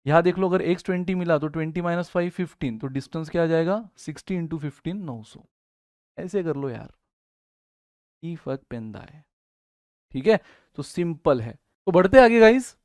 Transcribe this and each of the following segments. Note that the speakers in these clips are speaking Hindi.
यहाँ देख लो, अगर x 20 मिला तो 20 माइनस 5 15, तो डिस्टेंस क्या आ जाएगा 60 इंटू 15 900। ऐसे कर लो यार, की फर्क पैंदा है। ठीक है, तो सिंपल है। तो बढ़ते आगे गाइस।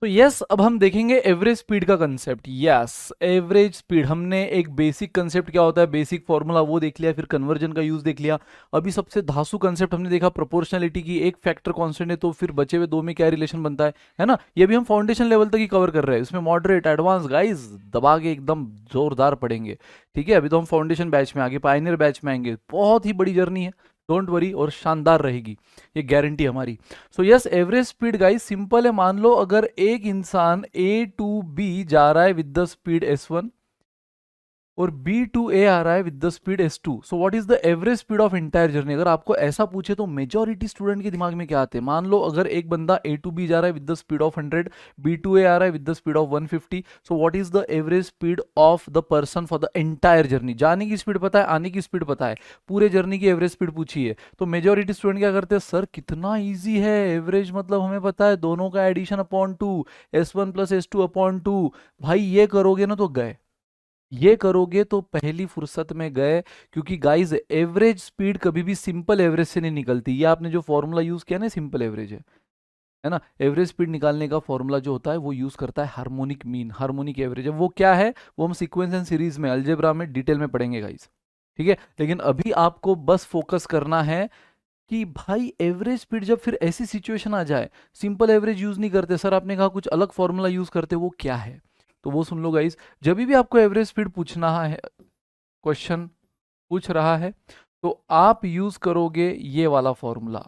तो यस, अब हम देखेंगे एवरेज स्पीड का कंसेप्ट। यस, एवरेज स्पीड, हमने एक बेसिक कंसेप्ट क्या होता है, बेसिक फॉर्मूला वो देख लिया, फिर कन्वर्जन का यूज देख लिया। अभी सबसे धांसू कंसेप्ट हमने देखा प्रोपोर्शनलिटी की, एक फैक्टर कांस्टेंट है तो फिर बचे हुए दो में क्या रिलेशन बनता है ना। ये भी हम फाउंडेशन लेवल तक ही कवर कर रहे हैं, इसमें मॉडरेट एडवांस गाइस दबा के एकदम जोरदार पढ़ेंगे। ठीक है, अभी तो हम फाउंडेशन बैच में आगे पायनियर बैच में आएंगे, बहुत ही बड़ी जर्नी है, डोंट वरी, और शानदार रहेगी, ये गारंटी हमारी। So yes, average speed guys simple है। मान लो अगर एक इंसान ए टू बी जा रहा है विद द स्पीड S1 और B टू A आ रहा है with the speed S2, so what is the average speed of entire journey. अगर आपको ऐसा पूछे तो मेजॉरिटी स्टूडेंट के दिमाग में क्या आते हैं। मान लो अगर एक बंदा A टू B जा रहा है with the speed of 100, B to A आ रहा है with the speed of 150, so what is the average speed of the person for the entire journey. जाने की स्पीड पता है, आने की स्पीड पता है, पूरे जर्नी की एवरेज स्पीड पूछी है, तो मेजॉरिटी स्टूडेंट क्या करते हैं, सर कितना ईजी है, एवरेज मतलब हमें पता है दोनों का addition upon 2, S1 plus S2 upon 2। भाई ये करोगे ना तो गए, ये करोगे तो पहली फुर्सत में गए, क्योंकि गाइस एवरेज स्पीड कभी भी सिंपल एवरेज से नहीं निकलती। ये आपने जो फॉर्मूला यूज किया ना, सिंपल एवरेज है ना। एवरेज स्पीड निकालने का फॉर्मूला जो होता है वो यूज करता है हार्मोनिक मीन, हार्मोनिक एवरेज है। वो क्या है, वो हम सीक्वेंस एंड सीरीज में अलजेब्रा में डिटेल में पढ़ेंगे गाइस। ठीक है, लेकिन अभी आपको बस फोकस करना है कि भाई एवरेज स्पीड जब फिर ऐसी सिचुएशन आ जाए, सिंपल एवरेज यूज नहीं करते सर, आपने कहा कुछ अलग फॉर्मूला यूज करते, वो क्या है, तो वो सुन लो गाइस। जब भी आपको एवरेज स्पीड पूछना है, क्वेश्चन पूछ रहा है, तो आप यूज करोगे ये वाला formula,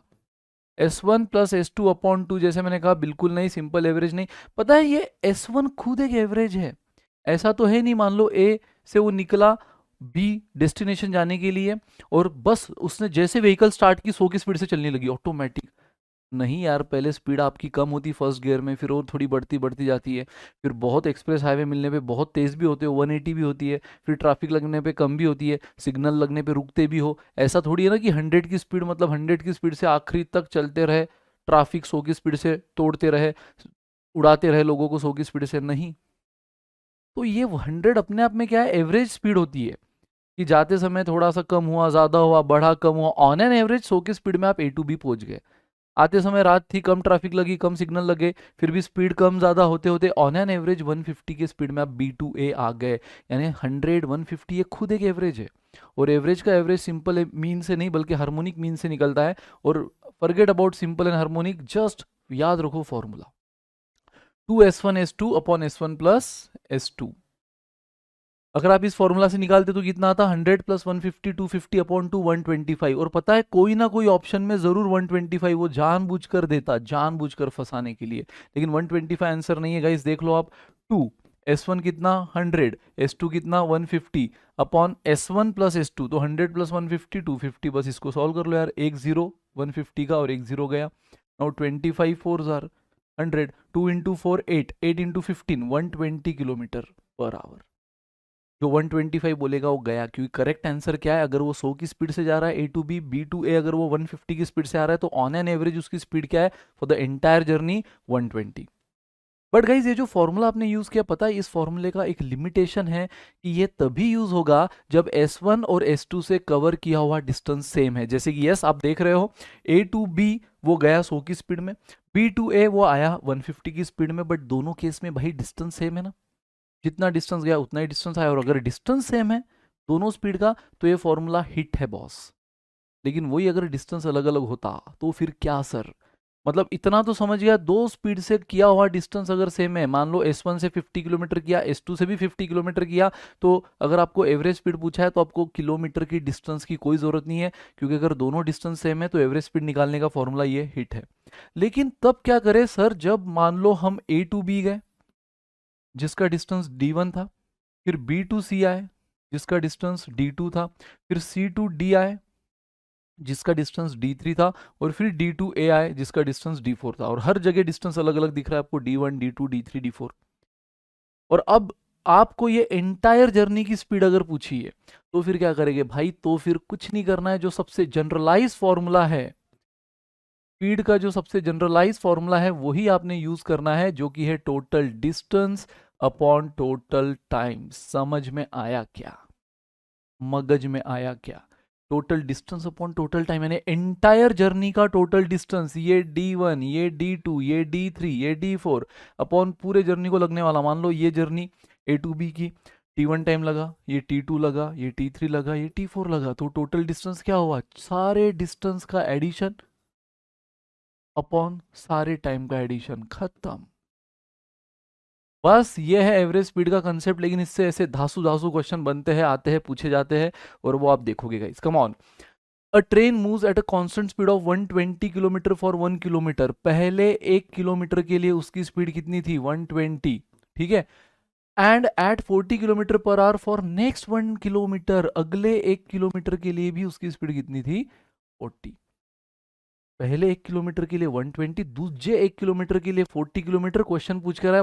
S1 plus S2 upon 2। जैसे मैंने कहा बिल्कुल नहीं, सिंपल एवरेज नहीं। पता है ये S1 खुद एक एवरेज है, ऐसा तो है नहीं मान लो A से वो निकला B डेस्टिनेशन जाने के लिए, और बस उसने जैसे व्हीकल स्टार्ट की 100 की स्पीड से चलने लगी ऑटोमेटिक। नहीं यार, पहले स्पीड आपकी कम होती फर्स्ट गियर में, फिर वो थोड़ी बढ़ती बढ़ती जाती है, फिर बहुत एक्सप्रेस हाईवे मिलने पे बहुत तेज़ भी होते हो, 180 भी होती है, फिर ट्रैफिक लगने पे कम भी होती है, सिग्नल लगने पे रुकते भी हो। ऐसा थोड़ी है ना कि 100 की स्पीड मतलब 100 की स्पीड से आखिरी तक चलते रहे, ट्रैफिक 100 की स्पीड से तोड़ते रहे, उड़ाते रहे लोगों को 100 की स्पीड से, नहीं। तो ये 100 अपने आप में क्या है, एवरेज स्पीड होती है, कि जाते समय थोड़ा सा कम हुआ, ज़्यादा हुआ, बढ़ा, कम हुआ, ऑन एन एवरेज 100 की स्पीड में आप A टू B पहुंच गए। आते समय रात थी, कम ट्रैफिक लगी, कम सिग्नल लगे, फिर भी स्पीड कम ज़्यादा होते होते ऑन एन एवरेज 150 की स्पीड में आप B टू A आ गए। यानी 100 150 ये खुद एक एवरेज है, और एवरेज का एवरेज सिंपल मीन से नहीं बल्कि हार्मोनिक मीन से निकलता है। और forget about simple and harmonic, just याद रखो formula 2S1 S2 upon S1 plus S2। अगर आप इस फॉर्मूला से निकालते तो कितना आता, 100 प्लस 150 250 अपॉन 2 125। और पता है कोई ना कोई ऑप्शन में जरूर 125 वो जानबूझकर देता, जानबूझकर फंसाने के लिए, लेकिन 125 आंसर नहीं है गाइस। देख लो आप, 2 S1 कितना 100, S2 कितना 150 अपॉन S1 प्लस S2, तो 100 प्लस 150 250, बस इसको सॉल्व कर लो यार, एक जीरो 150 का और एक जीरो गया। Now 25 4 jar 100, 2 into 4 8, 8 into 15 120 kilometre per our. जो 125 बोलेगा वो गया, क्योंकि करेक्ट आंसर क्या है, अगर वो 100 की स्पीड से जा रहा है A to B to A, अगर वो 150 की स्पीड से आ रहा है तो ऑन एन एवरेज उसकी स्पीड क्या है for the entire journey 120। But guys ये जो फॉर्मूला आपने यूज किया, पता है इस फॉर्मूले का एक लिमिटेशन है कि ये तभी यूज होगा जब S1 और S2 से कवर किया हुआ डिस्टेंस सेम है। जैसे कि यस आप देख रहे हो, A टू B वो गया 100 की स्पीड में, B टू A वो आया 150 की स्पीड में, बट दोनों केस में भाई डिस्टेंस सेम है ना, जितना डिस्टेंस गया उतना ही डिस्टेंस आया। और अगर डिस्टेंस सेम है दोनों स्पीड का तो ये फॉर्मूला हिट है बॉस। लेकिन वही अगर डिस्टेंस अलग अलग होता तो फिर क्या सर, मतलब इतना तो समझ गया, दो स्पीड से किया हुआ डिस्टेंस अगर सेम है, मान लो S1 से 50 किलोमीटर किया, S2 से भी 50 किलोमीटर किया, तो अगर आपको एवरेज स्पीड पूछा है तो आपको किलोमीटर की डिस्टेंस की कोई जरूरत नहीं है, क्योंकि अगर दोनों डिस्टेंस सेम है तो एवरेज स्पीड निकालने का फॉर्मूला ये हिट है। लेकिन तब क्या करें सर, जब मान लो हम A टू B गए जिसका डिस्टेंस D1 था, फिर B टू C आए जिसका डिस्टेंस D2 था, फिर C टू D आए जिसका डिस्टेंस D3 था, और फिर D टू A आए जिसका डिस्टेंस D4 था। और हर जगह डिस्टेंस अलग अलग दिख रहा है आपको, D1 D2 D3 D4। और अब आपको ये एंटायर जर्नी की स्पीड अगर पूछी है तो फिर क्या करेंगे भाई, तो फिर कुछ नहीं करना है, जो सबसे जनरलाइज फॉर्मूला है स्पीड का जो सबसे जनरलाइज फॉर्मूला है वही आपने यूज करना है, जो कि है total distance upon total time. समझ में आया क्या? मगज में आया क्या? Total distance upon total time, यानी एंटायर जर्नी का टोटल डिस्टेंस, ये D1, ये D2, ये D3, ये D4 अपॉन पूरे जर्नी को लगने वाला। मान लो ये जर्नी A to B की T1 टाइम लगा, ये T2 लगा, ये T3 लगा, ये T4 लगा, तो टोटल डिस्टेंस क्या हुआ? सारे डिस्टेंस का एडिशन अपॉन सारे टाइम का एडिशन, खत्म। बस ये है एवरेज स्पीड का कंसेप्ट, लेकिन इससे ऐसे धासु धासु क्वेश्चन बनते हैं, आते हैं, पूछे जाते हैं, और वो आप देखोगे guys. Come on. A train moves at a constant speed of 120 kilometre for 1 kilometre. पहले 1 किलोमीटर के लिए उसकी स्पीड कितनी थी? 120, ठीक है। And at 40 kilometre per hour for next 1 kilometre, अगले 1 किलोमीटर के लिए भी उसकी स्पीड कितनी थी? 40। पहले 1 किलोमीटर के लिए 120, दूसरे 1 किलोमीटर के लिए 40 किलोमीटर। क्वेश्चन पूछ कर रहा है